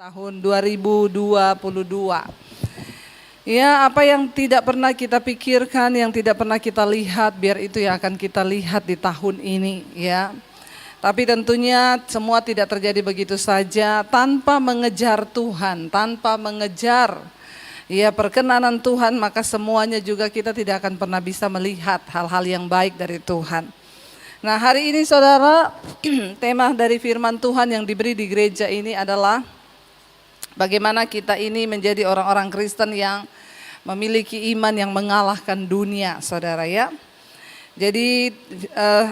Tahun 2022. Ya, apa yang tidak pernah kita pikirkan, yang tidak pernah kita lihat, biar itu yang akan kita lihat di tahun ini, ya. Tapi tentunya semua tidak terjadi begitu saja tanpa mengejar Tuhan, tanpa mengejar ya perkenanan Tuhan, maka semuanya juga kita tidak akan pernah bisa melihat hal-hal yang baik dari Tuhan. Nah, hari ini saudara, tema dari firman Tuhan yang diberi di gereja ini adalah bagaimana kita ini menjadi orang-orang Kristen yang memiliki iman yang mengalahkan dunia, saudara ya. Jadi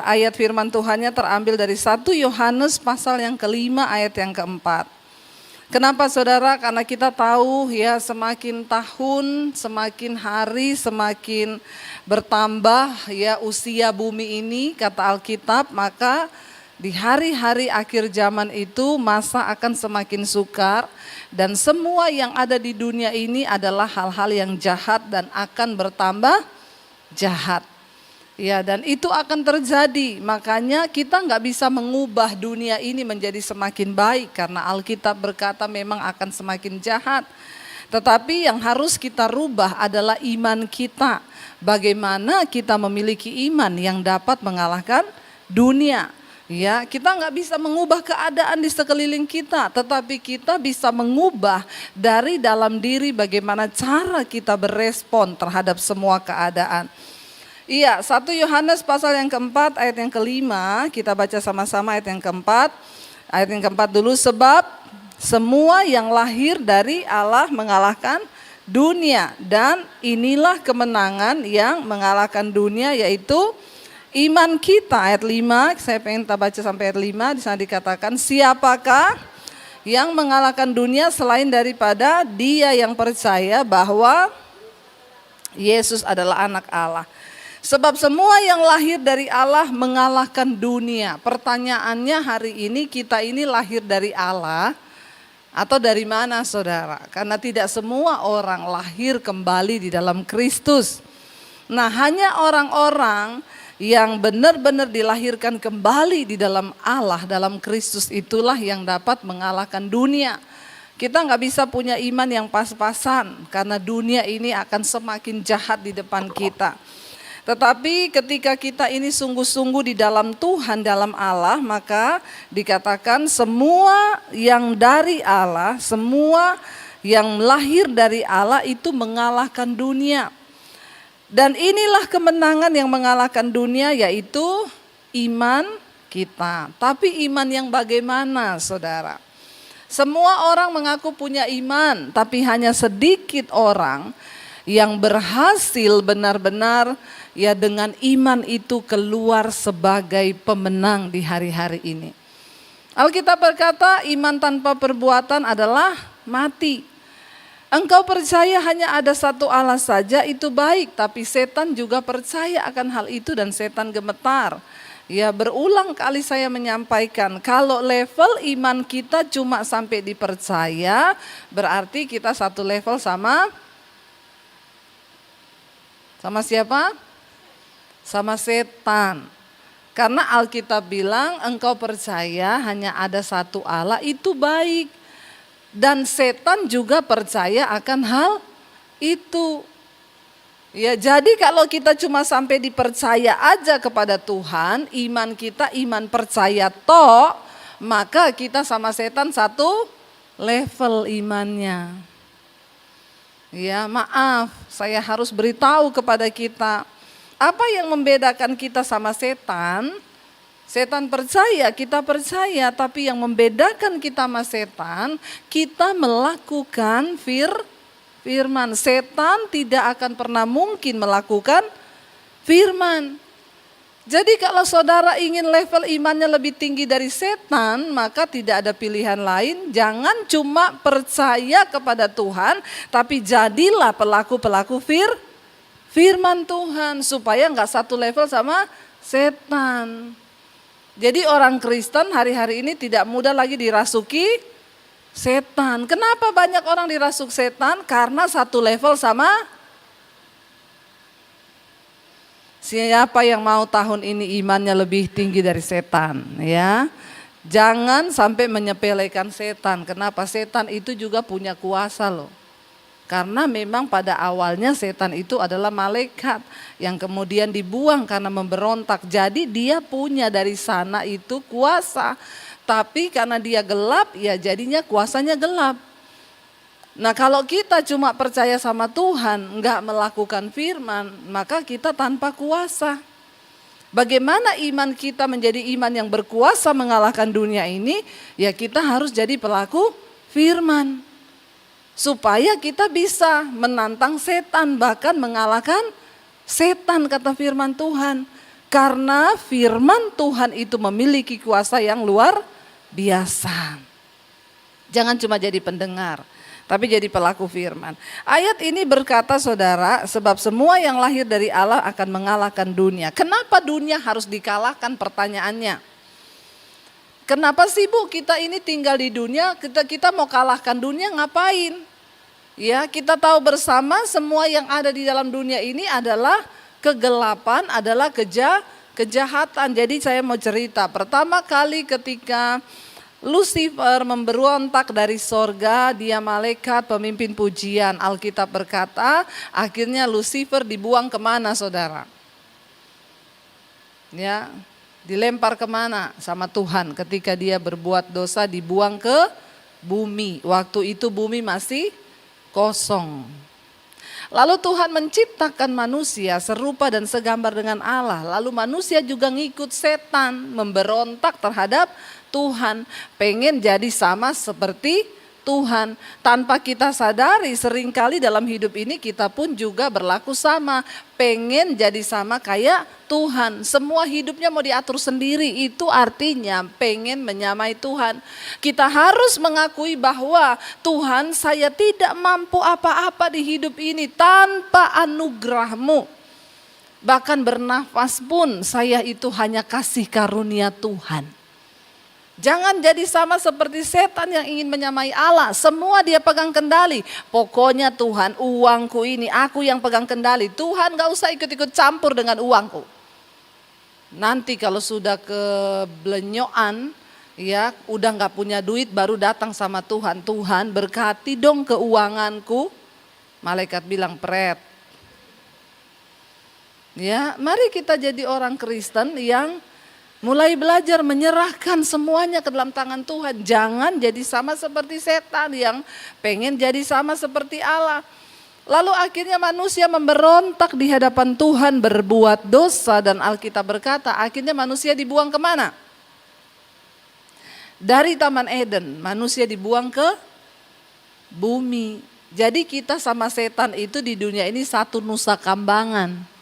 ayat firman Tuhannya terambil dari 1 Yohanes pasal yang kelima ayat yang keempat. Kenapa saudara? Karena kita tahu ya semakin tahun, semakin hari, semakin bertambah ya usia bumi ini kata Alkitab, maka di hari-hari akhir zaman itu masa akan semakin sukar dan semua yang ada di dunia ini adalah hal-hal yang jahat dan akan bertambah jahat. Ya, dan itu akan terjadi, makanya kita nggak bisa mengubah dunia ini menjadi semakin baik karena Alkitab berkata memang akan semakin jahat. Tetapi yang harus kita rubah adalah iman kita. Bagaimana kita memiliki iman yang dapat mengalahkan dunia. Ya, kita nggak bisa mengubah keadaan di sekeliling kita, tetapi kita bisa mengubah dari dalam diri bagaimana cara kita berespon terhadap semua keadaan. Iya, 1 Yohanes pasal yang keempat ayat yang kelima, kita baca sama-sama ayat yang keempat. Ayat yang keempat dulu, sebab semua yang lahir dari Allah mengalahkan dunia dan inilah kemenangan yang mengalahkan dunia yaitu iman kita. Ayat 5, saya pengen kita baca sampai ayat 5, di sana dikatakan siapakah yang mengalahkan dunia selain daripada dia yang percaya bahwa Yesus adalah anak Allah. Sebab semua yang lahir dari Allah mengalahkan dunia. Pertanyaannya hari ini, kita ini lahir dari Allah atau dari mana saudara? Karena tidak semua orang lahir kembali di dalam Kristus. Nah, hanya orang-orang yang benar-benar dilahirkan kembali di dalam Allah, dalam Kristus itulah yang dapat mengalahkan dunia. Kita nggak bisa punya iman yang pas-pasan karena dunia ini akan semakin jahat di depan kita. Tetapi ketika kita ini sungguh-sungguh di dalam Tuhan, dalam Allah, maka dikatakan semua yang dari Allah, semua yang lahir dari Allah itu mengalahkan dunia. Dan inilah kemenangan yang mengalahkan dunia yaitu iman kita. Tapi iman yang bagaimana saudara? Semua orang mengaku punya iman, tapi hanya sedikit orang yang berhasil benar-benar ya dengan iman itu keluar sebagai pemenang di hari-hari ini. Alkitab berkata iman tanpa perbuatan adalah mati. Engkau percaya hanya ada satu Allah saja itu baik, tapi setan juga percaya akan hal itu dan setan gemetar. Ya, berulang kali saya menyampaikan kalau level iman kita cuma sampai dipercaya, berarti kita satu level sama siapa? Sama setan. Karena Alkitab bilang engkau percaya hanya ada satu Allah itu baik. Dan setan juga percaya akan hal itu. Ya, jadi kalau kita cuma sampai dipercaya aja kepada Tuhan, iman kita iman percaya toh, maka kita sama setan satu level imannya. Ya, maaf, saya harus beritahu kepada kita, apa yang membedakan kita sama setan? Setan percaya, kita percaya, tapi yang membedakan kita sama setan, kita melakukan firman. Setan tidak akan pernah mungkin melakukan firman. Jadi kalau saudara ingin level imannya lebih tinggi dari setan, maka tidak ada pilihan lain. Jangan cuma percaya kepada Tuhan, tapi jadilah pelaku-pelaku firman Tuhan. Supaya enggak satu level sama setan. Jadi orang Kristen hari-hari ini tidak mudah lagi dirasuki setan. Kenapa banyak orang dirasuk setan? Karena satu level sama siapa yang mau tahun ini imannya lebih tinggi dari setan ya? Jangan sampai menyepelekan setan. Kenapa? Setan itu juga punya kuasa loh. Karena memang pada awalnya setan itu adalah malaikat yang kemudian dibuang karena memberontak. Jadi dia punya dari sana itu kuasa. Tapi karena dia gelap, ya jadinya kuasanya gelap. Nah kalau kita cuma percaya sama Tuhan, enggak melakukan firman, maka kita tanpa kuasa. Bagaimana iman kita menjadi iman yang berkuasa mengalahkan dunia ini? Ya kita harus jadi pelaku firman. Supaya kita bisa menantang setan, bahkan mengalahkan setan, kata firman Tuhan. Karena firman Tuhan itu memiliki kuasa yang luar biasa. Jangan cuma jadi pendengar, tapi jadi pelaku firman. Ayat ini berkata saudara, sebab semua yang lahir dari Allah akan mengalahkan dunia. Kenapa dunia harus dikalahkan, pertanyaannya? Kenapa sih Bu kita ini tinggal di dunia, kita mau kalahkan dunia ngapain? Ya kita tahu bersama semua yang ada di dalam dunia ini adalah kegelapan, adalah kejahatan. Jadi saya mau cerita, pertama kali ketika Lucifer memberontak dari sorga, dia malaikat pemimpin pujian. Alkitab berkata akhirnya Lucifer dibuang kemana saudara? Ya, dilempar kemana sama Tuhan ketika dia berbuat dosa, dibuang ke bumi. Waktu itu bumi masih kosong. Lalu Tuhan menciptakan manusia serupa dan segambar dengan Allah. Lalu manusia juga ngikut setan, memberontak terhadap Tuhan, pengen jadi sama seperti Tuhan. Tanpa kita sadari seringkali dalam hidup ini kita pun juga berlaku sama, pengen jadi sama kayak Tuhan. Semua hidupnya mau diatur sendiri, itu artinya pengen menyamai Tuhan. Kita harus mengakui bahwa Tuhan, saya tidak mampu apa-apa di hidup ini tanpa anugerah-Mu. Bahkan bernafas pun saya itu hanya kasih karunia Tuhan. Jangan jadi sama seperti setan yang ingin menyamai Allah. Semua dia pegang kendali. Pokoknya Tuhan, uangku ini aku yang pegang kendali. Tuhan gak usah ikut-ikut campur dengan uangku. Nanti kalau sudah keblenyoan, ya udah gak punya duit, baru datang sama Tuhan. Tuhan berkati dong keuanganku. Malaikat bilang pret. Ya, mari kita jadi orang Kristen yang mulai belajar menyerahkan semuanya ke dalam tangan Tuhan. Jangan jadi sama seperti setan yang pengen jadi sama seperti Allah. Lalu akhirnya manusia memberontak di hadapan Tuhan, berbuat dosa, dan Alkitab berkata akhirnya manusia dibuang kemana? Dari Taman Eden manusia dibuang ke bumi. Jadi kita sama setan itu di dunia ini satu nusa kambangan.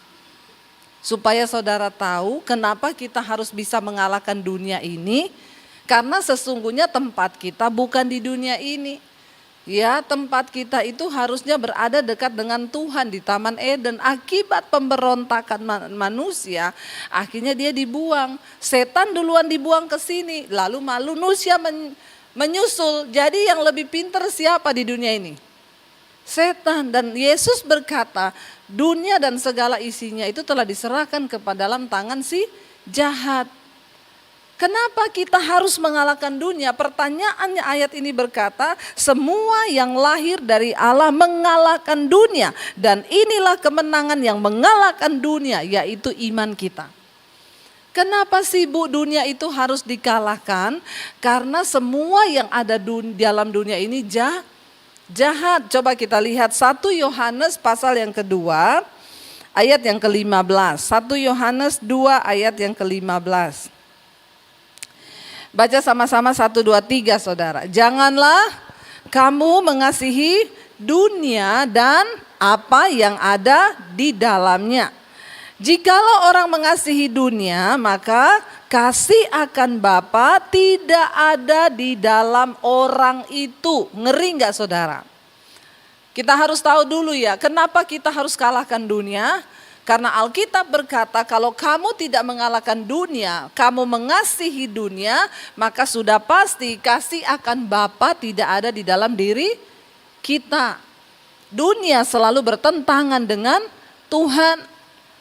Supaya saudara tahu kenapa kita harus bisa mengalahkan dunia ini. Karena sesungguhnya tempat kita bukan di dunia ini. Ya, tempat kita itu harusnya berada dekat dengan Tuhan di Taman Eden. Akibat pemberontakan manusia, akhirnya dia dibuang. Setan duluan dibuang ke sini, lalu manusia menyusul. Jadi yang lebih pintar siapa di dunia ini? Setan. Dan Yesus berkata, dunia dan segala isinya itu telah diserahkan kepada dalam tangan si jahat. Kenapa kita harus mengalahkan dunia? Pertanyaannya ayat ini berkata, semua yang lahir dari Allah mengalahkan dunia. Dan inilah kemenangan yang mengalahkan dunia, yaitu iman kita. Kenapa sih Bu dunia itu harus dikalahkan? Karena semua yang ada dalam dunia ini jahat. Coba kita lihat 1 Yohanes pasal yang kedua ayat yang ke-15. 1 Yohanes 2 ayat yang ke-15. Baca sama-sama 1, 2, 3 saudara. Janganlah kamu mengasihi dunia dan apa yang ada di dalamnya. Jikalau orang mengasihi dunia, maka kasih akan Bapa tidak ada di dalam orang itu. Ngeri gak saudara? Kita harus tahu dulu ya, kenapa kita harus kalahkan dunia? Karena Alkitab berkata kalau kamu tidak mengalahkan dunia, kamu mengasihi dunia, maka sudah pasti kasih akan Bapa tidak ada di dalam diri kita. Dunia selalu bertentangan dengan Tuhan.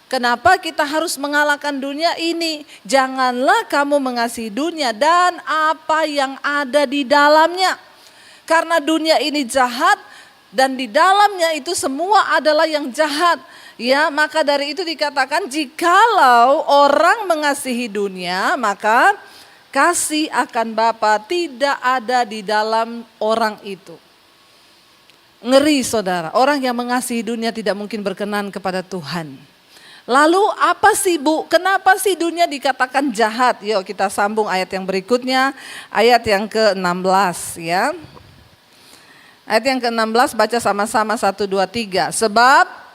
Kenapa kita harus mengalahkan dunia ini? Janganlah kamu mengasihi dunia dan apa yang ada di dalamnya. Karena dunia ini jahat dan di dalamnya itu semua adalah yang jahat. Ya, maka dari itu dikatakan jikalau orang mengasihi dunia, maka kasih akan Bapa tidak ada di dalam orang itu. Ngeri saudara, orang yang mengasihi dunia tidak mungkin berkenan kepada Tuhan. Lalu apa sih Bu, kenapa sih dunia dikatakan jahat? Yuk kita sambung ayat yang berikutnya, ayat yang ke-16 ya. Ayat yang ke-16 baca sama-sama 1, 2, 3. Sebab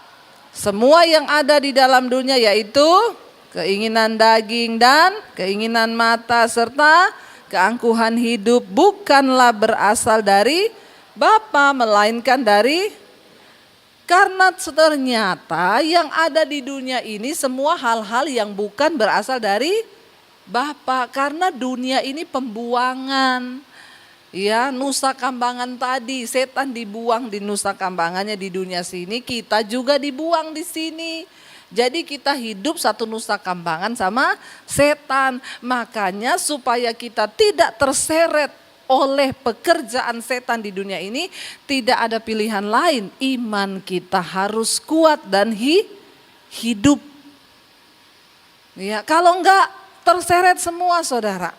semua yang ada di dalam dunia yaitu keinginan daging dan keinginan mata serta keangkuhan hidup bukanlah berasal dari Bapa melainkan dari. Karena ternyata yang ada di dunia ini semua hal-hal yang bukan berasal dari Bapa. Karena dunia ini pembuangan. Ya, nusa kambangan tadi, setan dibuang di nusa kambangannya di dunia sini, kita juga dibuang di sini. Jadi kita hidup satu nusa kambangan sama setan. Makanya supaya kita tidak terseret oleh pekerjaan setan di dunia ini, tidak ada pilihan lain. Iman kita harus kuat dan hidup. Ya, kalau enggak terseret semua saudara.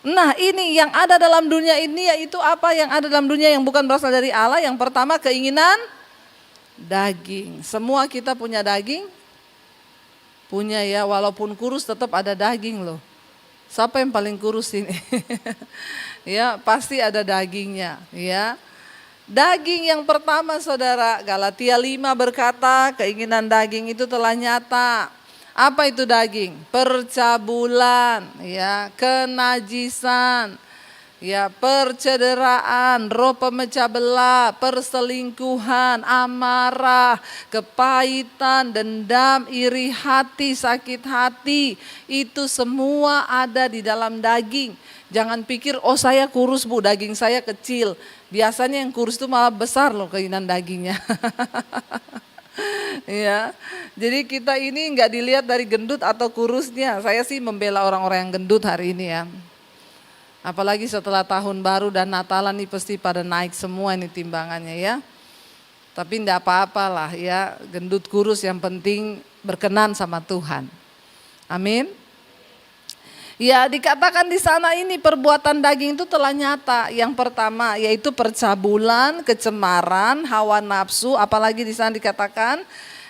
Nah ini yang ada dalam dunia ini yaitu apa yang ada dalam dunia yang bukan berasal dari Allah. Yang pertama keinginan daging. Semua kita punya daging. Punya ya, walaupun kurus tetap ada daging loh. Siapa yang paling kurus ini? Ya, pasti ada dagingnya, ya. Daging yang pertama saudara, Galatia 5 berkata, keinginan daging itu telah nyata. Apa itu daging? Percabulan, ya, kenajisan, ya, percederaan, roh pemecah belah, perselingkuhan, amarah, kepahitan, dendam, iri hati, sakit hati, itu semua ada di dalam daging. Jangan pikir, oh saya kurus Bu, daging saya kecil. Biasanya yang kurus itu malah besar loh keinginan dagingnya. Ya, jadi kita ini nggak dilihat dari gendut atau kurusnya. Saya sih membela orang-orang yang gendut hari ini ya. Apalagi setelah tahun baru dan Natalan nih pasti pada naik semua ini timbangannya ya. Tapi enggak apa-apalah ya, gendut kurus yang penting berkenan sama Tuhan. Amin. Ya, dikatakan di sana ini perbuatan daging itu telah nyata. Yang pertama yaitu percabulan, kecemaran, hawa nafsu, apalagi di sana dikatakan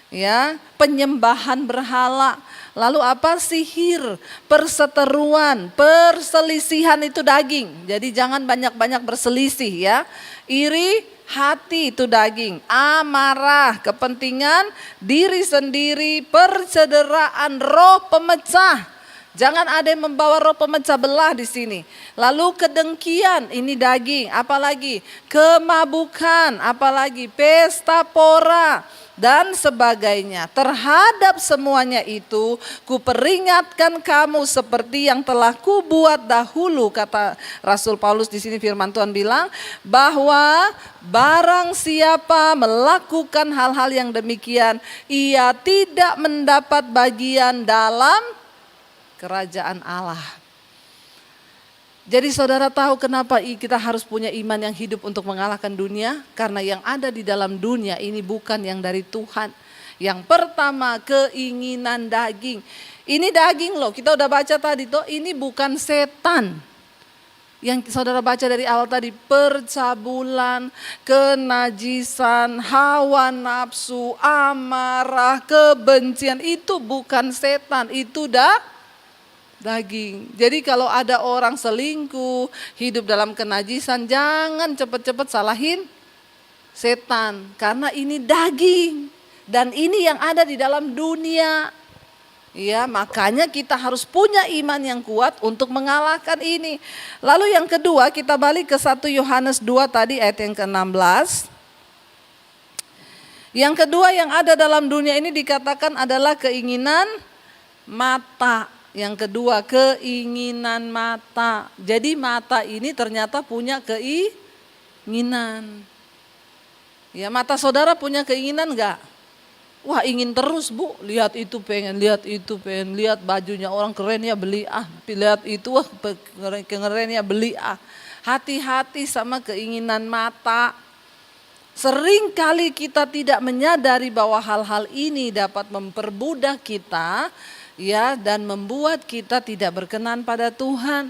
ya, penyembahan berhala. Lalu apa? Sihir, perseteruan, perselisihan itu daging. Jadi jangan banyak-banyak berselisih ya. Iri hati itu daging, amarah, kepentingan diri sendiri, percederaan, roh pemecah. Jangan ada yang membawa roh pemecah belah di sini. Lalu kedengkian, ini daging, apalagi kemabukan, apalagi pesta pora dan sebagainya. Terhadap semuanya itu, kuperingatkan kamu seperti yang telah kubuat dahulu, kata Rasul Paulus di sini. Firman Tuhan bilang bahwa barang siapa melakukan hal-hal yang demikian, ia tidak mendapat bagian dalam kerajaan Allah. Jadi saudara tahu kenapa kita harus punya iman yang hidup untuk mengalahkan dunia? Karena yang ada di dalam dunia ini bukan yang dari Tuhan. Yang pertama keinginan daging. Ini daging loh, kita udah baca tadi tuh, ini bukan setan. Yang saudara baca dari awal tadi, percabulan, kenajisan, hawa nafsu, amarah, kebencian, itu bukan setan, itu daging. Jadi kalau ada orang selingkuh, hidup dalam kenajisan, jangan cepat-cepat salahin setan. Karena ini daging. Dan ini yang ada di dalam dunia. Ya, makanya kita harus punya iman yang kuat untuk mengalahkan ini. Lalu yang kedua, kita balik ke 1 Yohanes 2 tadi ayat yang ke-16. Yang kedua yang ada dalam dunia ini dikatakan adalah keinginan mata. Yang kedua keinginan mata. Jadi mata ini ternyata punya keinginan. Ya, mata saudara punya keinginan enggak? Wah ingin terus Bu, lihat itu pengen, lihat bajunya orang keren ya beli lihat itu wah keren ya beli Hati-hati sama keinginan mata. Sering kali kita tidak menyadari bahwa hal-hal ini dapat memperbudak kita ya dan membuat kita tidak berkenan pada Tuhan.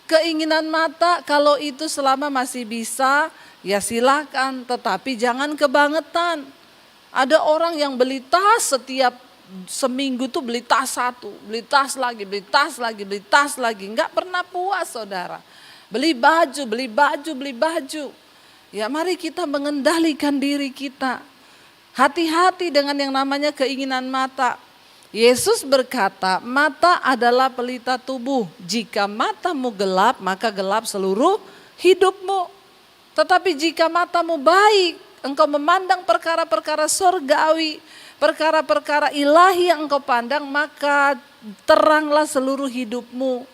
Keinginan mata kalau itu selama masih bisa ya silakan, tetapi jangan kebangetan. Ada orang yang beli tas setiap seminggu tuh beli tas satu, beli tas lagi, beli tas lagi, beli tas lagi. Enggak pernah puas saudara. Beli baju, beli baju, beli baju. Ya mari kita mengendalikan diri kita. Hati-hati dengan yang namanya keinginan mata. Yesus berkata, mata adalah pelita tubuh. Jika matamu gelap, maka gelap seluruh hidupmu. Tetapi jika matamu baik, engkau memandang perkara-perkara surgawi, perkara-perkara ilahi yang engkau pandang, maka teranglah seluruh hidupmu.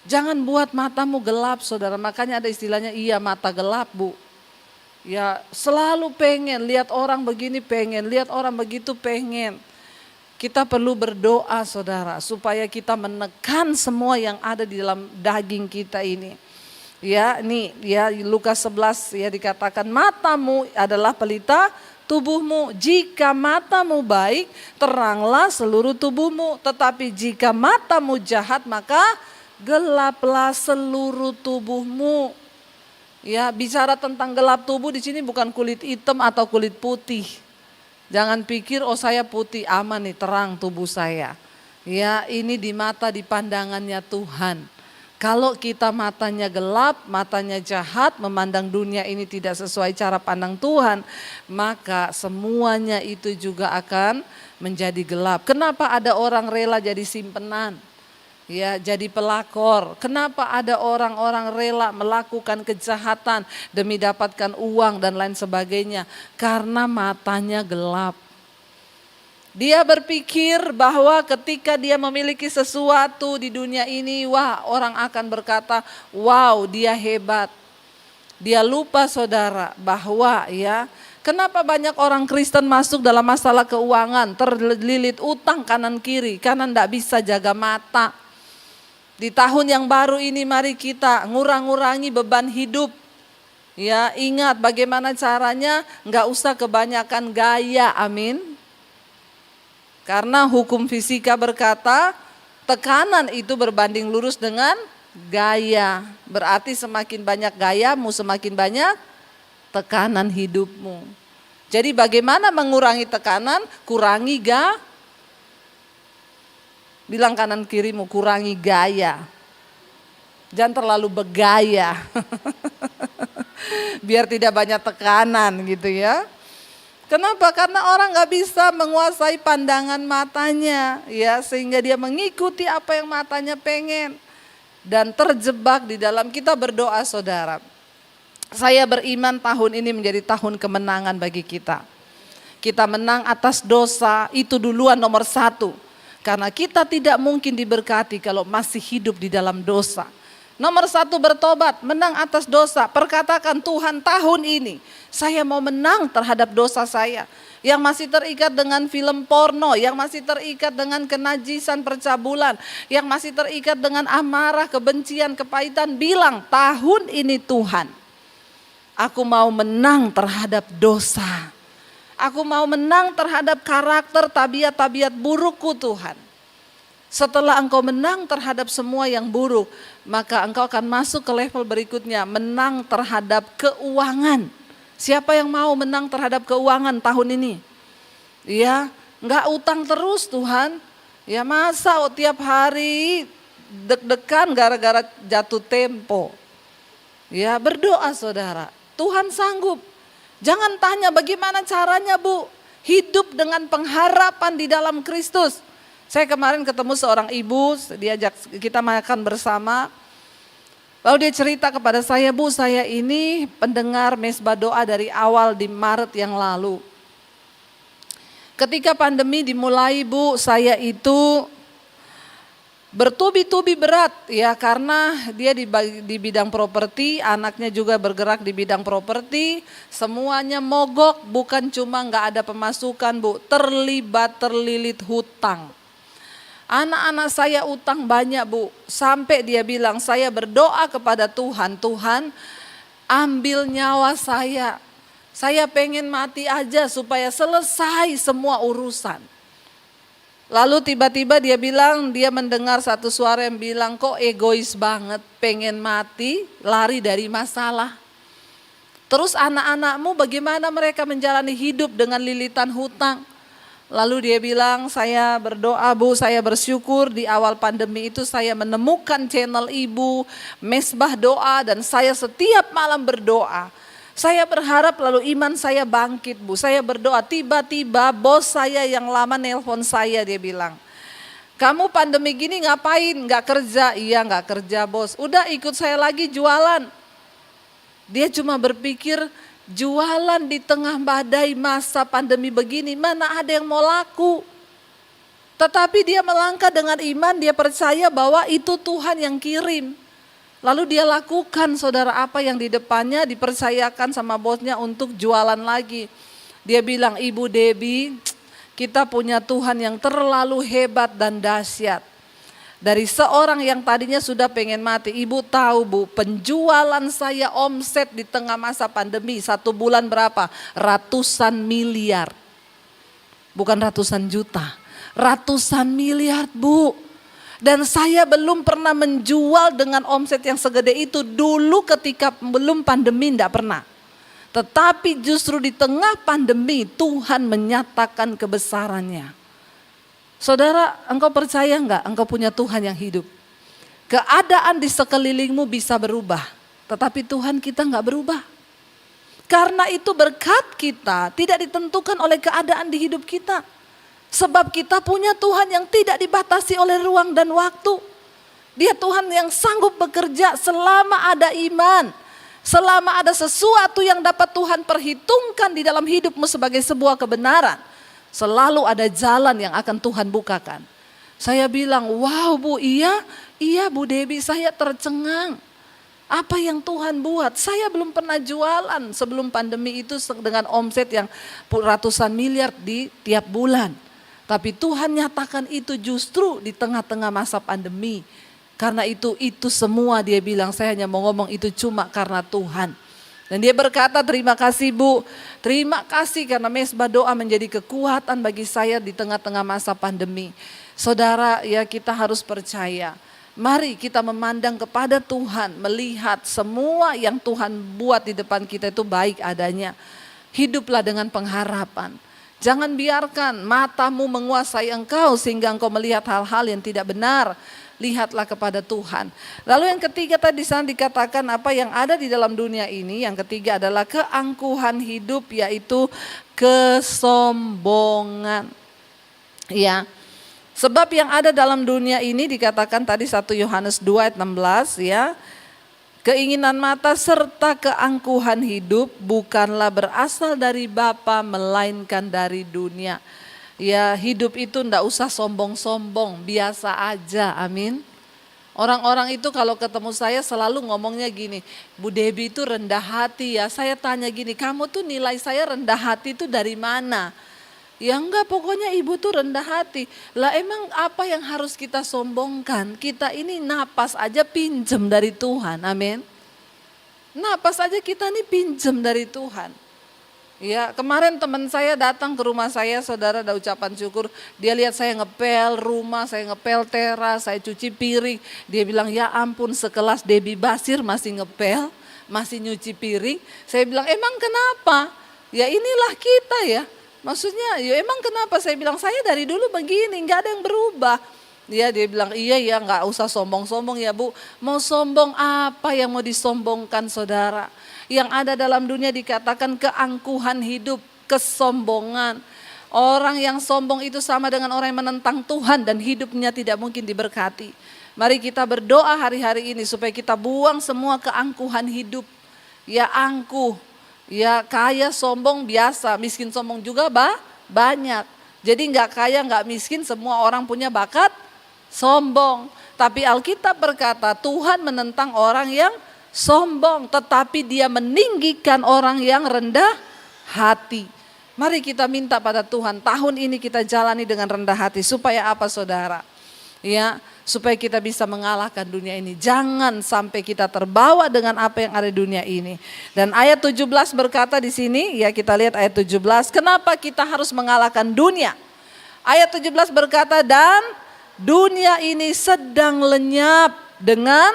Jangan buat matamu gelap saudara, makanya ada istilahnya iya mata gelap Bu. Ya selalu pengen, lihat orang begini pengen, lihat orang begitu pengen. Kita perlu berdoa saudara, supaya kita menekan semua yang ada di dalam daging kita ini. Ya ini ya Lukas 11 ya dikatakan matamu adalah pelita tubuhmu. Jika matamu baik teranglah seluruh tubuhmu. Tetapi jika matamu jahat maka gelaplah seluruh tubuhmu. Ya bicara tentang gelap tubuh di sini bukan kulit hitam atau kulit putih. Jangan pikir oh saya putih aman nih terang tubuh saya. Ya ini di mata di pandangannya Tuhan. Kalau kita matanya gelap, matanya jahat, memandang dunia ini tidak sesuai cara pandang Tuhan, maka semuanya itu juga akan menjadi gelap. Kenapa ada orang rela jadi simpenan? Ya, jadi pelakor. Kenapa ada orang-orang rela melakukan kejahatan demi dapatkan uang dan lain sebagainya? Karena matanya gelap. Dia berpikir bahwa ketika dia memiliki sesuatu di dunia ini, wah orang akan berkata, wow dia hebat. Dia lupa saudara bahwa ya, kenapa banyak orang Kristen masuk dalam masalah keuangan, terlilit utang kanan kiri, karena tidak bisa jaga mata. Di tahun yang baru ini mari kita ngurang-ngurangi beban hidup. Ya ingat bagaimana caranya, nggak usah kebanyakan gaya, amin. Karena hukum fisika berkata tekanan itu berbanding lurus dengan gaya. Berarti semakin banyak gayamu semakin banyak tekanan hidupmu. Jadi bagaimana mengurangi tekanan? Kurangi bilang kanan kirimu kurangi gaya. Jangan terlalu bergaya. Biar tidak banyak tekanan gitu ya. Kenapa? Karena orang gak bisa menguasai pandangan matanya ya, sehingga dia mengikuti apa yang matanya pengen dan terjebak di dalam. Kita berdoa saudara. Saya beriman tahun ini menjadi tahun kemenangan bagi kita. Kita menang atas dosa itu duluan nomor 1. Karena kita tidak mungkin diberkati kalau masih hidup di dalam dosa. Nomor 1 bertobat, menang atas dosa. Perkatakan Tuhan tahun ini saya mau menang terhadap dosa saya. Yang masih terikat dengan film porno, yang masih terikat dengan kenajisan percabulan, yang masih terikat dengan amarah, kebencian, kepahitan. Bilang tahun ini Tuhan aku mau menang terhadap dosa. Aku mau menang terhadap karakter, tabiat-tabiat burukku Tuhan. Setelah engkau menang terhadap semua yang buruk, maka engkau akan masuk ke level berikutnya, menang terhadap keuangan. Siapa yang mau menang terhadap keuangan tahun ini? Ya, enggak utang terus Tuhan. Ya masa tiap hari deg-degan gara-gara jatuh tempo. Ya berdoa saudara, Tuhan sanggup. Jangan tanya bagaimana caranya Bu, hidup dengan pengharapan di dalam Kristus. Saya kemarin ketemu seorang ibu, diajak kita makan bersama. Lalu dia cerita kepada saya, Bu saya ini pendengar mesbah doa dari awal di Maret yang lalu. Ketika pandemi dimulai Bu, saya itu bertubi-tubi berat ya, karena dia di bidang properti, anaknya juga bergerak di bidang properti, semuanya mogok, bukan cuma nggak ada pemasukan Bu, terlilit hutang. Anak-anak saya utang banyak Bu, sampai dia bilang saya berdoa kepada Tuhan, Tuhan ambil nyawa saya pengen mati aja supaya selesai semua urusan. Lalu tiba-tiba dia bilang, dia mendengar satu suara yang bilang, kok egois banget, pengen mati, lari dari masalah. Terus anak-anakmu bagaimana mereka menjalani hidup dengan lilitan hutang? Lalu dia bilang, saya berdoa Bu, saya bersyukur di awal pandemi itu saya menemukan channel Ibu, Mesbah Doa, dan saya setiap malam berdoa. Saya berharap lalu iman saya bangkit Bu, saya berdoa, tiba-tiba bos saya yang lama nelpon saya, dia bilang, kamu pandemi gini ngapain, gak kerja? Iya gak kerja bos, udah ikut saya lagi jualan. Dia cuma berpikir, jualan di tengah badai masa pandemi begini, mana ada yang mau laku. Tetapi dia melangkah dengan iman, dia percaya bahwa itu Tuhan yang kirim. Lalu dia lakukan saudara apa yang di depannya dipercayakan sama bosnya untuk jualan lagi. Dia bilang, Ibu Debbie, kita punya Tuhan yang terlalu hebat dan dahsyat. Dari seorang yang tadinya sudah pengen mati, Ibu tahu Bu, penjualan saya omset di tengah masa pandemi 1 bulan berapa? Ratusan miliar. Bukan ratusan juta, ratusan miliar Bu. Dan saya belum pernah menjual dengan omset yang segede itu dulu ketika belum pandemi, enggak pernah. Tetapi justru di tengah pandemi Tuhan menyatakan kebesarannya. Saudara, engkau percaya enggak engkau punya Tuhan yang hidup? Keadaan di sekelilingmu bisa berubah, tetapi Tuhan kita enggak berubah. Karena itu berkat kita tidak ditentukan oleh keadaan di hidup kita. Sebab kita punya Tuhan yang tidak dibatasi oleh ruang dan waktu. Dia Tuhan yang sanggup bekerja selama ada iman. Selama ada sesuatu yang dapat Tuhan perhitungkan di dalam hidupmu sebagai sebuah kebenaran. Selalu ada jalan yang akan Tuhan bukakan. Saya bilang, wow Bu, iya Bu Debbie, saya tercengang. Apa yang Tuhan buat? Saya belum pernah jualan sebelum pandemi itu dengan omset yang ratusan miliar di tiap bulan. Tapi Tuhan nyatakan itu justru di tengah-tengah masa pandemi. Karena itu semua dia bilang, saya hanya mau ngomong itu cuma karena Tuhan. Dan dia berkata, terima kasih Bu, terima kasih karena Mesbah Doa menjadi kekuatan bagi saya di tengah-tengah masa pandemi. Saudara, ya kita harus percaya. Mari kita memandang kepada Tuhan, melihat semua yang Tuhan buat di depan kita itu baik adanya. Hiduplah dengan pengharapan. Jangan biarkan matamu menguasai engkau sehingga engkau melihat hal-hal yang tidak benar. Lihatlah kepada Tuhan. Lalu yang ketiga tadi sana dikatakan apa yang ada di dalam dunia ini. Yang ketiga adalah keangkuhan hidup, yaitu kesombongan. Ya. Sebab yang ada dalam dunia ini dikatakan tadi 1 Yohanes 2 ayat 16 ya. Keinginan mata serta keangkuhan hidup bukanlah berasal dari Bapa melainkan dari dunia. Ya, hidup itu ndak usah sombong-sombong, biasa aja, amin. Orang-orang itu kalau ketemu saya selalu ngomongnya gini, Bu Debbie itu rendah hati ya. Saya tanya gini, kamu tuh nilai saya rendah hati itu dari mana? Ya enggak, pokoknya ibu tuh rendah hati. Lah emang apa yang harus kita sombongkan? Kita ini napas aja pinjem dari Tuhan, amin. Napas aja kita nih pinjem dari Tuhan. Ya, kemarin teman saya datang ke rumah saya, saudara, ada ucapan syukur. Dia lihat saya ngepel rumah, saya ngepel teras, saya cuci piring. Dia bilang, ya ampun sekelas Debbie Basir masih ngepel, masih nyuci piring. Saya bilang, emang kenapa? Ya inilah kita ya. Maksudnya, ya emang kenapa? Saya bilang, saya dari dulu begini, gak ada yang berubah. Dia bilang, iya ya gak usah sombong-sombong ya Bu. Mau sombong apa yang mau disombongkan saudara? Yang ada dalam dunia dikatakan keangkuhan hidup, kesombongan. Orang yang sombong itu sama dengan orang yang menentang Tuhan dan hidupnya tidak mungkin diberkati. Mari kita berdoa hari-hari ini supaya kita buang semua keangkuhan hidup. Ya angkuh, ya kaya sombong biasa, miskin sombong juga banyak. Jadi gak kaya gak miskin, semua orang punya bakat sombong. Tapi Alkitab berkata Tuhan menentang orang yang sombong, tetapi Dia meninggikan orang yang rendah hati. Mari kita minta pada Tuhan, tahun ini kita jalani dengan rendah hati. Supaya apa saudara? Ya, supaya kita bisa mengalahkan dunia ini. Jangan sampai kita terbawa dengan apa yang ada di dunia ini. Dan ayat 17 berkata di sini, ya kita lihat ayat 17. Kenapa kita harus mengalahkan dunia? Ayat 17 berkata, dan dunia ini sedang lenyap dengan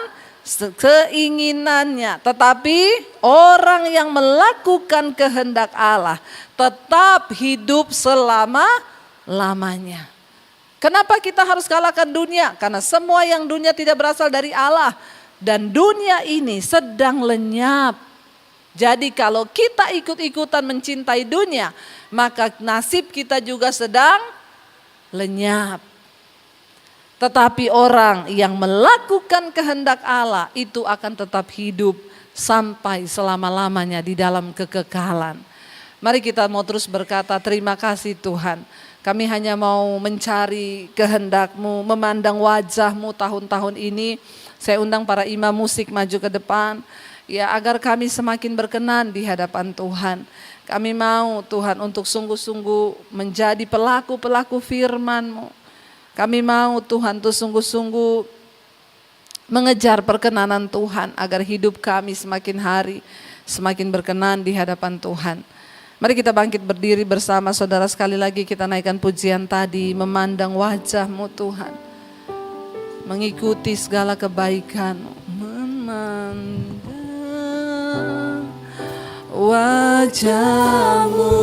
keinginannya, tetapi orang yang melakukan kehendak Allah tetap hidup selama-lamanya. Kenapa kita harus kalahkan dunia? Karena semua yang dunia tidak berasal dari Allah, dan dunia ini sedang lenyap. Jadi kalau kita ikut-ikutan mencintai dunia, maka nasib kita juga sedang lenyap. Tetapi orang yang melakukan kehendak Allah itu akan tetap hidup sampai selama-lamanya di dalam kekekalan. Mari kita mau terus berkata, terima kasih Tuhan. Kami hanya mau mencari kehendak-Mu, memandang wajah-Mu tahun-tahun ini. Saya undang para imam musik maju ke depan, ya, agar kami semakin berkenan di hadapan Tuhan. Kami mau Tuhan untuk sungguh-sungguh menjadi pelaku-pelaku firman-Mu. Kami mau Tuhan tuh sungguh-sungguh mengejar perkenanan Tuhan agar hidup kami semakin hari semakin berkenan di hadapan Tuhan. Mari kita bangkit berdiri bersama saudara, sekali lagi kita naikkan pujian tadi, memandang wajah-Mu Tuhan, mengikuti segala kebaikan-Mu, memandang wajah-Mu,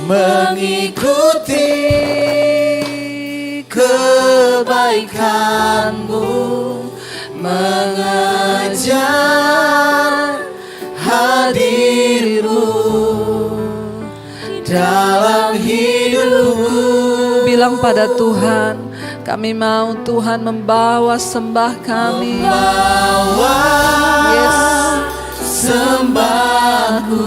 mengikuti kebaikan-Mu, mengejar hadir-Mu dalam hidupku. Bilang pada Tuhan, kami mau Tuhan membawa sembah kami, membawa sembahku,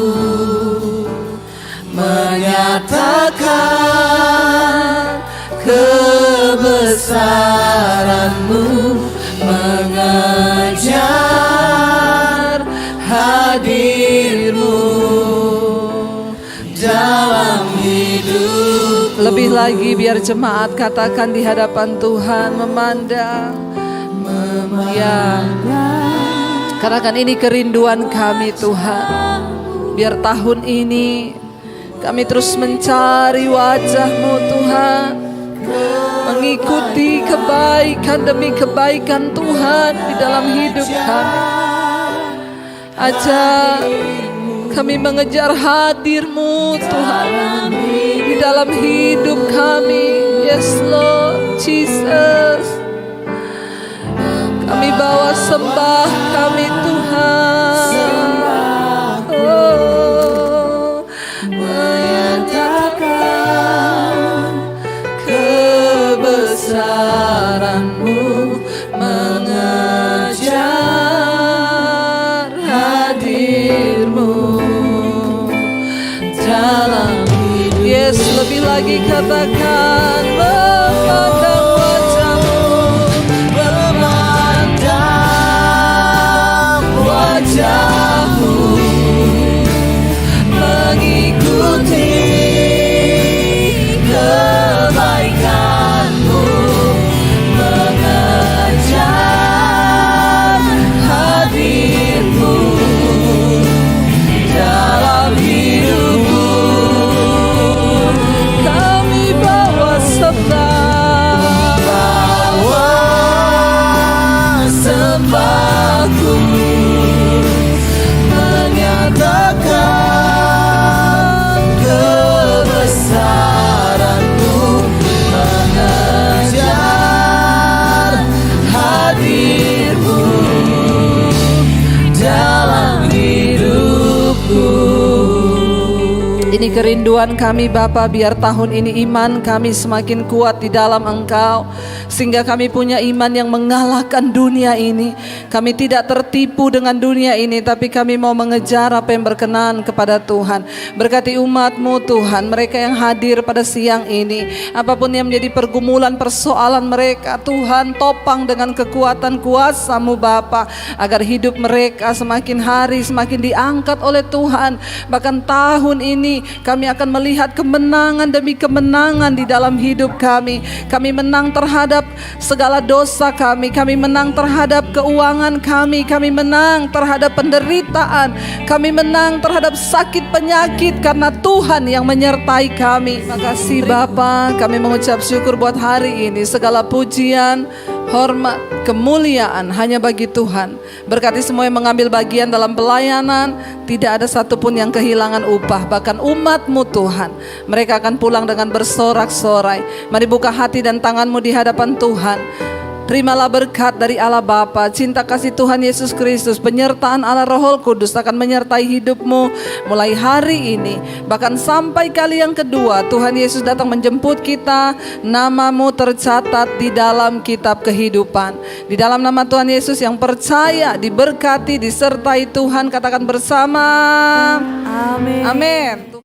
menyatakan kebesaran-Mu, mengejar hadir-Mu dalam hidup. Lebih lagi biar jemaat katakan di hadapan Tuhan, memandang. Katakan ini kerinduan kami Tuhan. Biar tahun ini kami terus mencari wajah-Mu Tuhan, mengikuti kebaikan demi kebaikan Tuhan di dalam hidup kami. Ajak kami mengejar hadir-Mu Tuhan di dalam hidup kami. Yes Lord Jesus, kami bawa sembah kami Tuhan. Oh, menyatakan kebesaran-Mu, mengejar hadir-Mu dalam hidup. Yes, lebih lagi katakan, memandang wajah-Mu, memandang wajah-Mu, mengikuti kebaikan-Mu, mengejar hadir-Mu dalam hidupku. Kami bawa Ini kerinduan kami Bapa, biar tahun ini iman kami semakin kuat di dalam Engkau, sehingga kami punya iman yang mengalahkan dunia ini. Kami tidak tertipu dengan dunia ini, tapi kami mau mengejar apa yang berkenan kepada Tuhan. Berkati umat-Mu Tuhan, mereka yang hadir pada siang ini, apapun yang menjadi pergumulan persoalan mereka, Tuhan topang dengan kekuatan kuasa-Mu Bapa, agar hidup mereka semakin hari semakin diangkat oleh Tuhan. Bahkan tahun ini kami akan melihat kemenangan demi kemenangan di dalam hidup kami. Kami menang terhadap segala dosa kami menang terhadap keuangan kami menang terhadap penderitaan, kami menang terhadap sakit penyakit, karena Tuhan yang menyertai kami. Terima kasih Bapa, kami mengucap syukur buat hari ini. Segala pujian, hormat, kemuliaan hanya bagi Tuhan. Berkati semua yang mengambil bagian dalam pelayanan, tidak ada satupun yang kehilangan upah. Bahkan umat-Mu Tuhan, mereka akan pulang dengan bersorak-sorai. Mari buka hati dan tangan-Mu di hadapan Tuhan. Terimalah berkat dari Allah Bapa, cinta kasih Tuhan Yesus Kristus, penyertaan Allah Roh Kudus akan menyertai hidupmu mulai hari ini, bahkan sampai kali yang kedua Tuhan Yesus datang menjemput kita. Namamu tercatat di dalam kitab kehidupan. Di dalam nama Tuhan Yesus yang percaya, diberkati, disertai Tuhan, katakan bersama, amin. Amin.